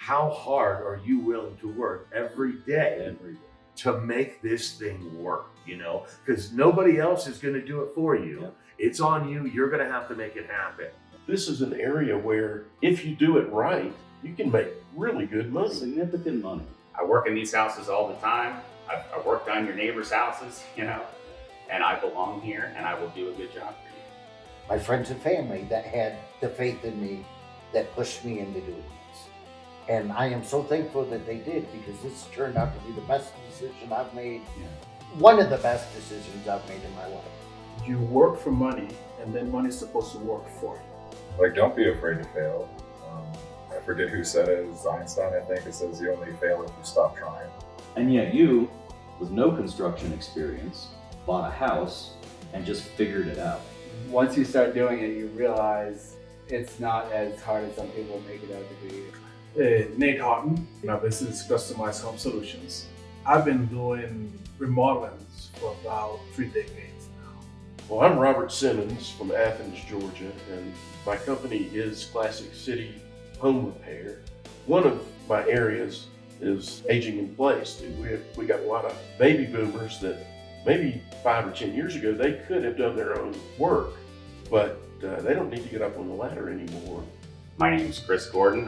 how hard are you willing to work every day to make this thing work, because nobody else is going to do it for you. It's on you. You're going to have to make it happen. This is an area where if you do it right, you can make really good money. Significant money. I work in these houses all the time. I've worked on your neighbors' houses, and I belong here and I will do a good job for you. My friends and family that had the faith in me that pushed me into doing this. And I am so thankful that they did, because this turned out to be the best decision I've made. One of the best decisions I've made in my life. You work for money, and then money's supposed to work for you. Like, don't be afraid to fail. I forget who said it. It's Einstein, I think. It says you only fail if you stop trying. And yet you, with no construction experience, bought a house and just figured it out. Once you start doing it, you realize it's not as hard as some people make it out to be. Nate Houghton. My business is Customized Home Solutions. I've been doing remodelings for about 3 decades now. Well, I'm Robert Simmons from Athens, Georgia, and my company is Classic City Home Repair. One of my areas is aging in place. We got a lot of baby boomers that maybe 5 or 10 years ago, they could have done their own work, but they don't need to get up on the ladder anymore. My name is Chris Gordon.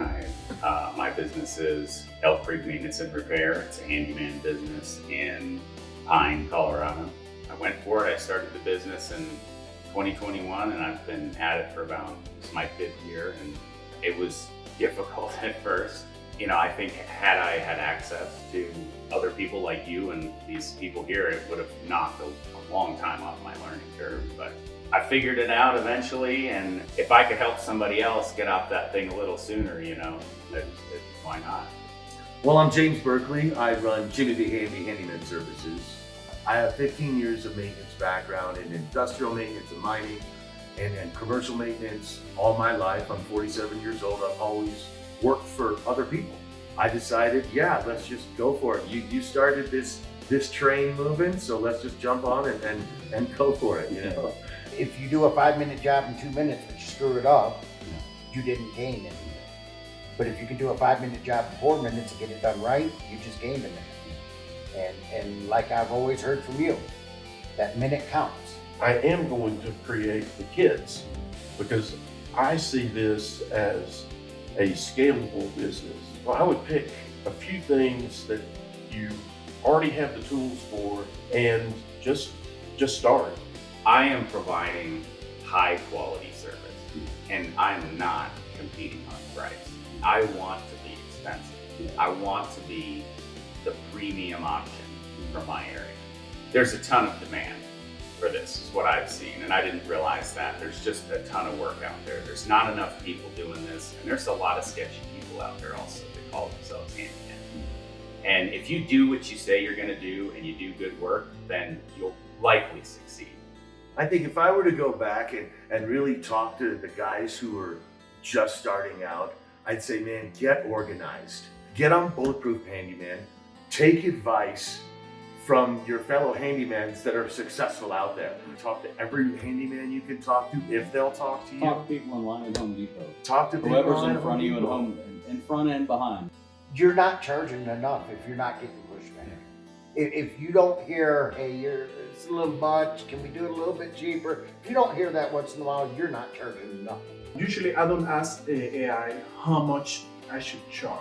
My business is Elk Creek Maintenance and Repair. It's a handyman business in Pine, Colorado. I went for it. I started the business in 2021, and I've been at it for it's my 5th year, and it was difficult at first. I think had I had access to other people like you and these people here, it would have knocked a long time off my learning curve. But I figured it out eventually, and if I could help somebody else get off that thing a little sooner, why not? Well, I'm James Berkeley. I run Jimmy the Handy Handyman Services. I have 15 years of maintenance background in industrial maintenance and mining and commercial maintenance all my life. I'm 47 years old. I've always worked for other people. I decided, let's just go for it. You started this train moving, so let's just jump on it and go for it. If you do a 5-minute job in 2 minutes, but you screw it up, you didn't gain anything. But if you can do a 5-minute job in 4 minutes and get it done right, you just gained a minute. And like I've always heard from you, that minute counts. I am going to create the kits because I see this as a scalable business. Well, I would pick a few things that you already have the tools for and just start. I am providing high quality service, and I'm not competing on price. I want to be expensive. I want to be the premium option for my area. There's a ton of demand for this, is what I've seen, and I didn't realize that. There's just a ton of work out there. There's not enough people doing this, and there's a lot of sketchy people out there also that call themselves handyman. And if you do what you say you're gonna do and you do good work, then you'll likely succeed. I think if I were to go back and really talk to the guys who are just starting out, I'd say, man, get organized. Get on Bulletproof Handyman. Take advice from your fellow handymans that are successful out there. Talk to every handyman you can talk to, if they'll talk to you. Talk to people in line at Home Depot. Talk to people whoever's in at front of you Home in front and behind. You're not charging enough if you're not getting pushback. If you don't hear, hey, it's a little much, can we do it a little bit cheaper? If you don't hear that once in a while, you're not charging enough. Usually I don't ask AI how much I should charge.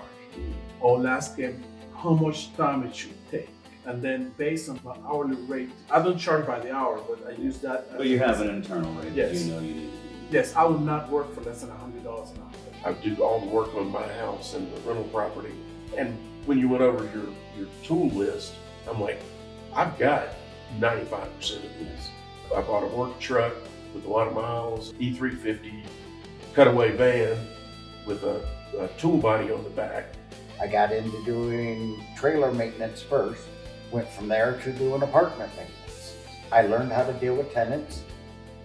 I'll ask him how much time it should take. And then based on my hourly rate, I don't charge by the hour, but I use that as But you have an internal rate Yes. that you know you need to do. Yes, I would not work for less than $100 an hour. I do all the work on my house and the rental property. And when you went over your tool list, I'm like, I've got 95% of this. I bought a work truck with a lot of miles, E350 cutaway van with a tool body on the back. I got into doing trailer maintenance first, went from there to doing apartment maintenance. I learned how to deal with tenants.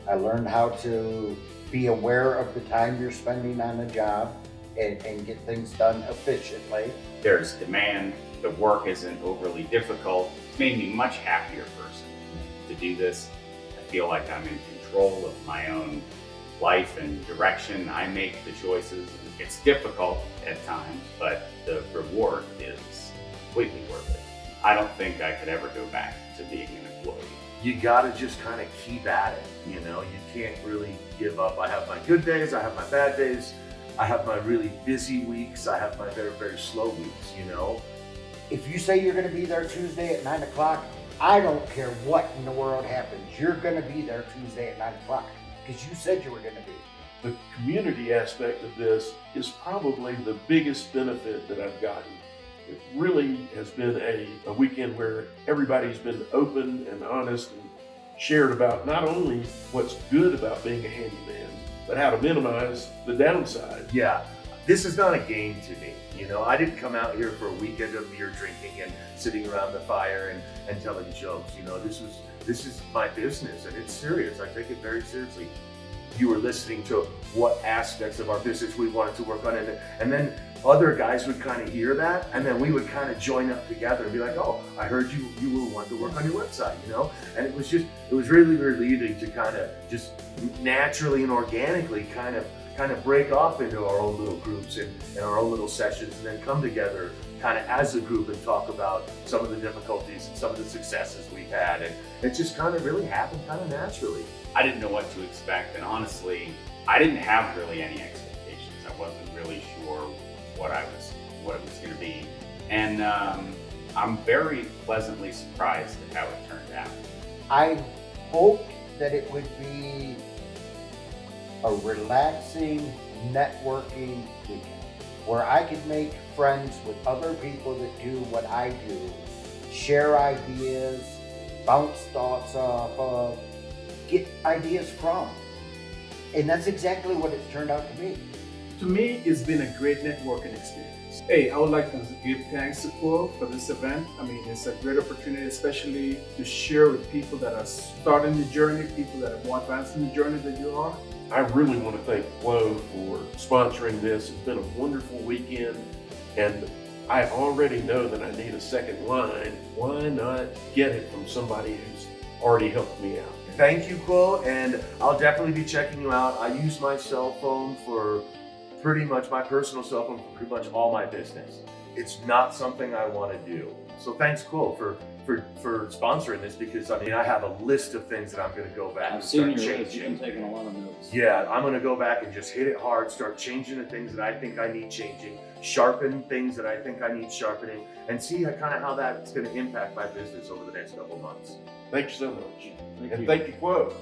I learned how to be aware of the time you're spending on a job and get things done efficiently. There's demand, the work isn't overly difficult. It's made me a much happier person to do this. I feel like I'm in control of my own life and direction. I make the choices. It's difficult at times, but the reward is completely worth it. I don't think I could ever go back to being an employee. You gotta just kind of keep at it, you know? You can't really give up. I have my good days, I have my bad days, I have my really busy weeks, I have my very, very slow weeks, you know? If you say you're gonna be there Tuesday at 9 o'clock, I don't care what in the world happens. You're gonna be there Tuesday at 9 o'clock because you said you were gonna be. The community aspect of this is probably the biggest benefit that I've gotten. It really has been a weekend where everybody's been open and honest and shared about not only what's good about being a handyman, but how to minimize the downside. Yeah, this is not a game to me. You know, I didn't come out here for a weekend of beer drinking and sitting around the fire and telling jokes. You know, this is my business and it's serious. I take it very seriously. You were listening to what aspects of our business we wanted to work on, and then other guys would kind of hear that, and then we would kind of join up together and be like, oh, I heard you will want to work on your website, you know? And it was really relieving to kind of just naturally and organically kind of break off into our own little groups and our own little sessions, and then come together kind of as a group and talk about some of the difficulties and some of the successes we've had. And it just kind of really happened kind of naturally. I didn't know what to expect, and honestly, I didn't have really any expectations. I wasn't really sure what it was going to be, and I'm very pleasantly surprised at how it turned out. I hoped that it would be a relaxing, networking weekend where I could make friends with other people that do what I do, share ideas, bounce thoughts off of, get ideas from. And that's exactly what it turned out to be. To me, it's been a great networking experience. Hey, I would like to give thanks to Quo for this event. I mean, it's a great opportunity, especially to share with people that are starting the journey, people that are more advanced in the journey than you are. I really want to thank Flo for sponsoring this. It's been a wonderful weekend, and I already know that I need a second line. Why not get it from somebody who's already helped me out? Thank you, Quo, and I'll definitely be checking you out. I use my cell phone for pretty much, my personal cell phone for pretty much all my business. It's not something I want to do. So thanks, Quo, for sponsoring this, because I mean, I have a list of things that I'm going to go back I've and seen start your list. You've changing. been taking a lot of notes. Yeah, I'm going to go back and just hit it hard, start changing the things that I think I need changing, sharpen things that I think I need sharpening, and see how that's going to impact my business over the next couple of months. Thank you so much. Thank And you. thank you, Quo.